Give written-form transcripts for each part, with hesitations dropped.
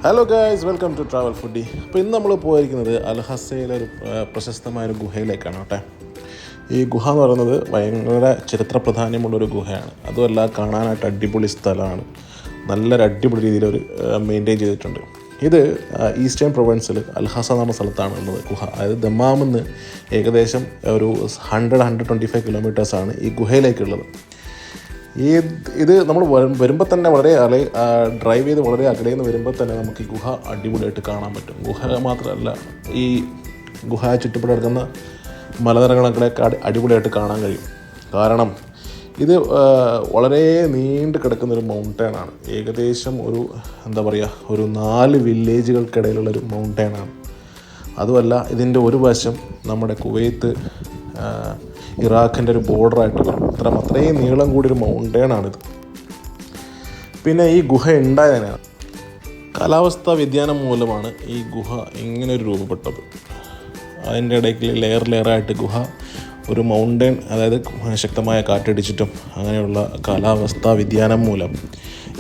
Hello guys, welcome to travel foodie. അപ്പോൾ ഇന്ന് നമ്മൾ പോയിരിക്കുന്നത് അൽഹസയിലെ ഒരു പ്രശസ്തമായൊരു ഗുഹയിലേക്കാണ് കേട്ടോ. ഈ ഗുഹ എന്ന് പറയുന്നത് ഭയങ്കര ചരിത്ര പ്രാധാന്യമുള്ളൊരു ഗുഹയാണ്. അതുമല്ല, കാണാനായിട്ട് അടിപൊളി സ്ഥലമാണ്. നല്ലൊരു അടിപൊളി രീതിയിൽ ഒരു മെയിൻറ്റെയിൻ ചെയ്തിട്ടുണ്ട്. ഇത് ഈസ്റ്റേൺ പ്രൊവിൻസിൽ അൽഹസ എന്ന സ്ഥലത്താണ് ഉള്ളത് ഗുഹ. അതായത് ദമാമിന്ന് ഏകദേശം ഒരു 125 കിലോമീറ്റേഴ്സാണ് ഈ ഗുഹയിലേക്കുള്ളത്. ഇത് നമ്മൾ വരുമ്പോൾ തന്നെ ഡ്രൈവ് ചെയ്ത് വളരെ അകലെ നിന്ന് വരുമ്പോൾ തന്നെ നമുക്ക് ഈ ഗുഹ അടിപൊളിയായിട്ട് കാണാൻ പറ്റും. ഗുഹ മാത്രമല്ല, ഈ ഗുഹ ചുറ്റുപാട് കിടക്കുന്ന മലനിരകളൊക്കെ അടിപൊളിയായിട്ട് കാണാൻ കഴിയും. കാരണം ഇത് വളരെ നീണ്ടു കിടക്കുന്നൊരു മൗണ്ടൈനാണ്. ഏകദേശം ഒരു 4 വില്ലേജുകൾക്കിടയിലുള്ളൊരു മൗണ്ടൈനാണ്. അതുമല്ല, ഇതിൻ്റെ ഒരു വശം നമ്മുടെ കുവൈത്ത് ഇറാഖിൻ്റെ ഒരു ബോർഡറായിട്ട് വരും. അത്രയും നീളം കൂടിയൊരു മൗണ്ടൈനാണിത്. പിന്നെ ഈ ഗുഹ ഉണ്ടായതിനാണ് കാലാവസ്ഥാ വ്യതിയാനം മൂലമാണ് ഈ ഗുഹ ഇങ്ങനൊരു രൂപപ്പെട്ടത്. അതിൻ്റെ ഇടയ്ക്ക് ലെയറായിട്ട് ഗുഹ ഒരു മൗണ്ടൈൻ, അതായത് ശക്തമായ കാറ്റടിച്ചിട്ടും അങ്ങനെയുള്ള കാലാവസ്ഥാ വ്യതിയാനം മൂലം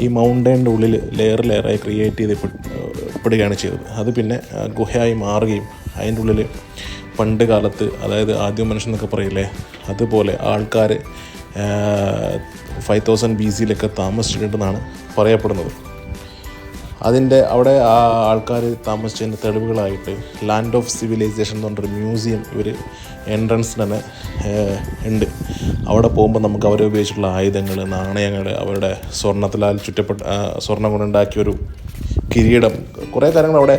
ഈ മൗണ്ടൈൻ്റെ ഉള്ളിൽ ലെയറായി ക്രിയേറ്റ് ചെയ്യപ്പെടുകയാണ് ചെയ്തത്. അത് പിന്നെ ഗുഹയായി മാറുകയും അതിൻ്റെ ഉള്ളിൽ പണ്ട് കാലത്ത്, അതായത് ആദ്യം മനുഷ്യൻ എന്നൊക്കെ പറയില്ലേ, അതുപോലെ ആൾക്കാർ 5000 BC താമസിച്ചിട്ടുണ്ടെന്നാണ് പറയപ്പെടുന്നത്. അവിടെ ആ ആൾക്കാർ താമസിച്ചതിൻ്റെ തെളിവുകളായിട്ട് ലാൻഡ് ഓഫ് സിവിലൈസേഷൻ എന്ന് പറഞ്ഞൊരു മ്യൂസിയം ഇവർ എൻട്രൻസിൽ തന്നെ ഉണ്ട്. അവിടെ പോകുമ്പോൾ നമുക്ക് അവർ ഉപയോഗിച്ചിട്ടുള്ള ആയുധങ്ങൾ, നാണയങ്ങൾ, അവരുടെ സ്വർണ്ണം കൊണ്ടുണ്ടാക്കിയൊരു കിരീടം, കുറേ കാര്യങ്ങൾ അവിടെ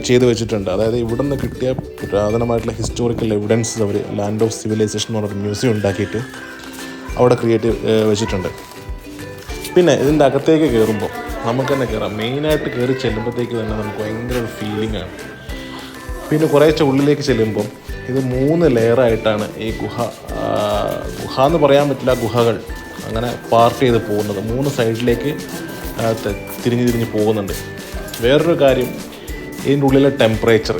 ചെയ്തു വെച്ചിട്ടുണ്ട്. അതായത് ഇവിടെ നിന്ന് കിട്ടിയ പുരാതനമായിട്ടുള്ള ഹിസ്റ്റോറിക്കൽ എവിഡൻസ് അവർ ലാൻഡ് ഓഫ് സിവിലൈസേഷൻ എന്ന് പറഞ്ഞൊരു മ്യൂസിയം ഉണ്ടാക്കിയിട്ട് അവിടെ ക്രിയേറ്റ് വെച്ചിട്ടുണ്ട്. പിന്നെ ഇതിൻ്റെ അകത്തേക്ക് കയറുമ്പോൾ നമുക്ക് തന്നെ കയറാം. മെയിനായിട്ട് കയറി ചെല്ലുമ്പോഴത്തേക്ക് തന്നെ നമുക്ക് ഭയങ്കര ഒരു ഫീലിംഗാണ്. പിന്നെ കുറേശ്ശെ ഉള്ളിലേക്ക് ചെല്ലുമ്പം ഇത് 3 ലെയറായിട്ടാണ് ഈ ഗുഹ എന്ന് പറയാൻ പറ്റില്ല, ഗുഹകൾ അങ്ങനെ പാർട്ട് ചെയ്ത് പോകുന്നത്. 3 സൈഡിലേക്ക് തിരിഞ്ഞ് പോകുന്നുണ്ട്. വേറൊരു കാര്യം, ഇതിൻ്റെ ഉള്ളിലെ ടെമ്പറേച്ചർ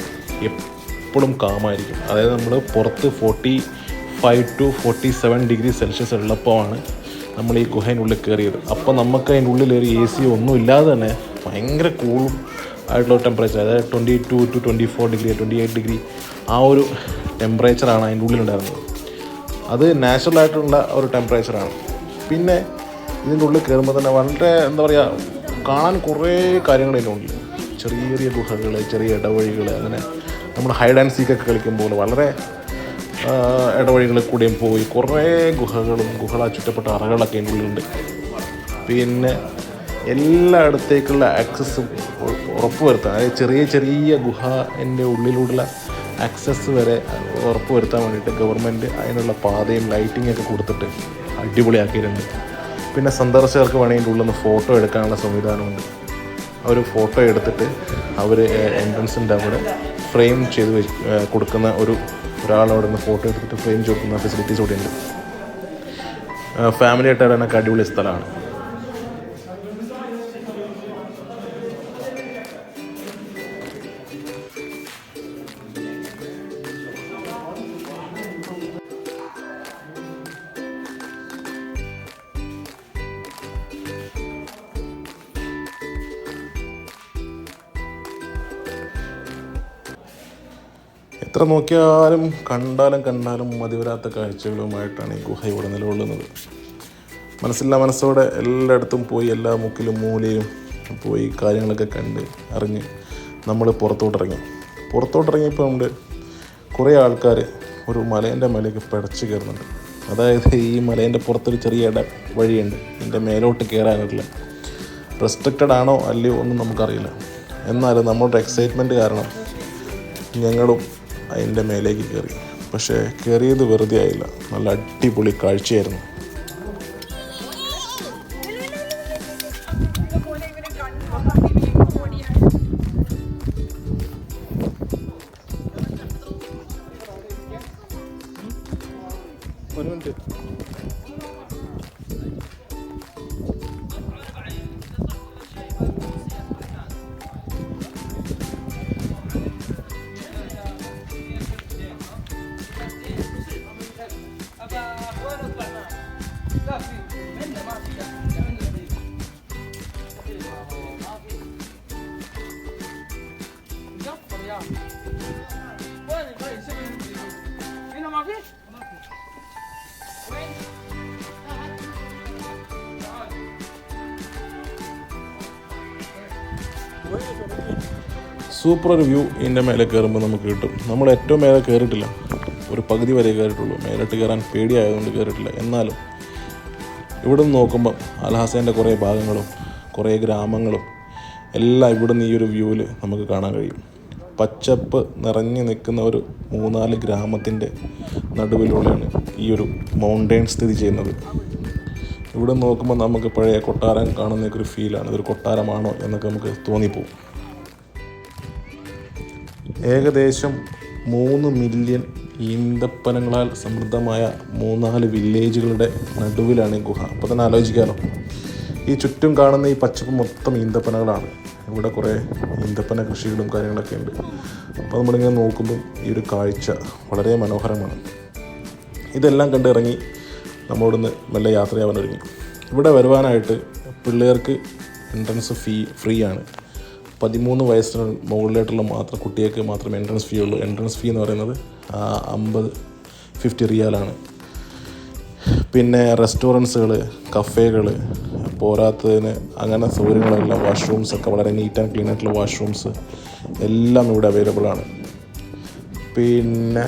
എപ്പോഴും കാമായിരിക്കും. അതായത് നമ്മൾ പുറത്ത് 45 to 47 ഡിഗ്രി സെൽഷ്യസ് ഉള്ളപ്പോഴാണ് നമ്മൾ ഈ ഗുഹേനുള്ളിൽ കയറിയത്. അപ്പോൾ നമുക്ക് അതിൻ്റെ ഉള്ളിൽ ഒരു AC ഒന്നും ഇല്ലാതെ തന്നെ ഭയങ്കര കൂളും ആയിട്ടുള്ള ടെമ്പറേച്ചർ, അതായത് 22 to 24 ഡിഗ്രി 28 ഡിഗ്രി ആ ഒരു ടെമ്പറേച്ചറാണ് അതിൻ്റെ ഉള്ളിലുണ്ടായിരുന്നത്. അത് നാച്ചുറലായിട്ടുള്ള ഒരു ടെമ്പറേച്ചറാണ്. പിന്നെ ഇതിൻ്റെ ഉള്ളിൽ കയറുമ്പോൾ തന്നെ വളരെ കാണാൻ കുറേ കാര്യങ്ങൾ ഇതിൻ്റെ ഉള്ളിൽ. ചെറിയ ഗുഹകൾ, ചെറിയ ഇടവഴികൾ, അങ്ങനെ നമ്മൾ ഹൈഡ് ആൻഡ് സീക്കൊക്കെ കളിക്കുമ്പോൾ വളരെ ഇടവഴികളിൽ കൂടെയും പോയി കുറേ ഗുഹകളാൽ ചുറ്റപ്പെട്ട അറകളൊക്കെ അതിൻ്റെ ഉള്ളിലുണ്ട്. പിന്നെ എല്ലായിടത്തേക്കുള്ള ആക്സസ്സും ഉറപ്പുവരുത്താൻ, അതായത് ചെറിയ ഗുഹേൻ്റെ ഉള്ളിലൂടെയുള്ള ആക്സസ് വരെ ഉറപ്പുവരുത്താൻ വേണ്ടിയിട്ട് ഗവൺമെൻറ് അതിനുള്ള പാതയും ലൈറ്റിങ്ങൊക്കെ കൊടുത്തിട്ട് അടിപൊളിയാക്കിയിട്ടുണ്ട്. പിന്നെ സന്ദർശകർക്ക് വേണമെങ്കിൽ ഇതിൻ്റെ ഉള്ളിൽ നിന്ന് ഫോട്ടോ എടുക്കാനുള്ള സംവിധാനമുണ്ട്. അവർ ഫോട്ടോ എടുത്തിട്ട് അവർ എൻട്രൻസിൻ്റെ അവിടെ ഫ്രെയിം ചെയ്ത് കൊടുക്കുന്ന ഒരാളവിടെ നിന്ന് ഫോട്ടോ എടുത്തിട്ട് ഫ്രെയിം ചെയ്ത് കൊടുക്കുന്ന ഫെസിലിറ്റീസ് കൂടെ ഉണ്ട്. ഫാമിലി ആയിട്ട് വരാനൊക്കെ അടിപൊളി സ്ഥലമാണ്. എത്ര നോക്കിയാലും കണ്ടാലും മതിവരാത്ത കാഴ്ചകളുമായിട്ടാണ് ഈ ഗുഹ ഇവിടെ നിലകൊള്ളുന്നത്. മനസ്സോടെ എല്ലായിടത്തും പോയി, എല്ലാ മുക്കിലും മൂലയും പോയി കാര്യങ്ങളൊക്കെ കണ്ട് അറിഞ്ഞ് നമ്മൾ പുറത്തോട്ടിറങ്ങിയപ്പോൾ ഉണ്ട് കുറേ ആൾക്കാർ ഒരു മലേൻ്റെ മേലേക്ക് പിടച്ച് കയറുന്നുണ്ട്. അതായത് ഈ മലേൻ്റെ പുറത്തൊരു ചെറിയ വഴിയുണ്ട്. ഇതിൻ്റെ മേലോട്ട് കയറാനായിട്ടുള്ള റെസ്ട്രിക്റ്റഡ് ആണോ അല്ലയോ ഒന്നും നമുക്കറിയില്ല. എന്നാലും നമ്മുടെ എക്സൈറ്റ്മെൻറ്റ് കാരണം ഞങ്ങളും അതിൻ്റെ മേലേക്ക് കയറി. പക്ഷേ കയറിയത് വെറുതെ ആയില്ല, നല്ല അടിപൊളി കാഴ്ചയായിരുന്നു. ഒരു മിനിറ്റ്. സൂപ്പർ ഒരു വ്യൂ ഇതിൻ്റെ മേലെ കയറുമ്പോൾ നമുക്ക് കിട്ടും. നമ്മൾ ഏറ്റവും മേലെ കയറിയിട്ടില്ല, ഒരു പകുതി വരെ കയറിയിട്ടുള്ളൂ. മേലോട്ട് കയറാൻ പേടിയായതുകൊണ്ട് കയറിയിട്ടില്ല. എന്നാലും ഇവിടെ നിന്ന് നോക്കുമ്പം അൽഹസൻ്റെ കുറേ ഭാഗങ്ങളും കുറേ ഗ്രാമങ്ങളും എല്ലാം ഇവിടെ നിന്ന് ഈ ഒരു വ്യൂവിൽ നമുക്ക് കാണാൻ കഴിയും. പച്ചപ്പ് നിറഞ്ഞു നിൽക്കുന്ന ഒരു 3-4 ഗ്രാമത്തിൻ്റെ നടുവിലൂടെയാണ് ഈ ഒരു മൗണ്ടെയിൻ സ്ഥിതി ചെയ്യുന്നത്. ഇവിടെ നോക്കുമ്പോൾ നമുക്ക് പഴയ കൊട്ടാരം കാണുന്നൊക്കെ ഒരു ഫീലാണ്. ഇതൊരു കൊട്ടാരമാണോ എന്നൊക്കെ നമുക്ക് തോന്നിപ്പോവും. ഏകദേശം 3 മില്യൺ ഈന്തപ്പനങ്ങളാൽ സമൃദ്ധമായ 3-4 വില്ലേജുകളുടെ നടുവിലാണ് ഈ ഗുഹ. അപ്പോൾ തന്നെ ആലോചിക്കാമല്ലോ, ഈ ചുറ്റും കാണുന്ന ഈ പച്ചപ്പ് മൊത്തം ഈന്തപ്പനകളാണ്. ഇവിടെ കുറേ ഈന്തപ്പന കൃഷികളും കാര്യങ്ങളൊക്കെ ഉണ്ട്. അപ്പോൾ നമ്മളിങ്ങനെ നോക്കുമ്പം ഈ ഒരു കാഴ്ച വളരെ മനോഹരമാണ്. ഇതെല്ലാം കണ്ടിറങ്ങി നമ്മോടൊന്ന് മെല്ലെ യാത്രയാവാൻ ഒരുങ്ങി. ഇവിടെ വരുവാനായിട്ട് പിള്ളേർക്ക് എൻട്രൻസ് ഫീ ഫ്രീ ആണ്. 13 വയസ്സിന് മുകളിലായിട്ടുള്ള മാത്രം കുട്ടികൾക്ക് മാത്രമേ എൻട്രൻസ് ഫീ ഉള്ളൂ. എൻട്രൻസ് ഫീ എന്ന് പറയുന്നത് 50 റിയാലാണ്. പിന്നെ റെസ്റ്റോറൻറ്റ്സുകൾ, കഫേകൾ, പോരാത്തതിന് അങ്ങനെ സൗകര്യങ്ങളെല്ലാം, വാഷ്റൂംസൊക്കെ വളരെ നീറ്റ് ആൻഡ് ക്ലീൻ ആയിട്ടുള്ള വാഷ്റൂംസ് എല്ലാം ഇവിടെ അവൈലബിൾ ആണ്. പിന്നെ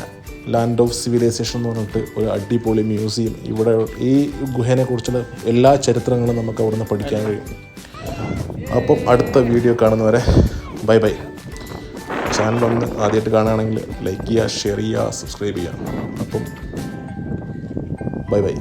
ലാൻഡ് ഓഫ് സിവിലൈസേഷൻ എന്ന് പറഞ്ഞിട്ട് ഒരു അടിപൊളി മ്യൂസിയം. ഇവിടെ ഈ ഗുഹേനെ കുറിച്ചുള്ള എല്ലാ ചരിത്രങ്ങളും നമുക്ക് അവിടെ നിന്ന് പഠിക്കാൻ കഴിയും. അപ്പം അടുത്ത വീഡിയോ കാണുന്നവരെ ബൈ ബൈ. ചാനലൊന്ന് ആദ്യമായിട്ട് കാണുകയാണെങ്കിൽ ലൈക്ക് ചെയ്യുക, ഷെയർ ചെയ്യുക, സബ്സ്ക്രൈബ് ചെയ്യുക. അപ്പം ബൈ ബൈ.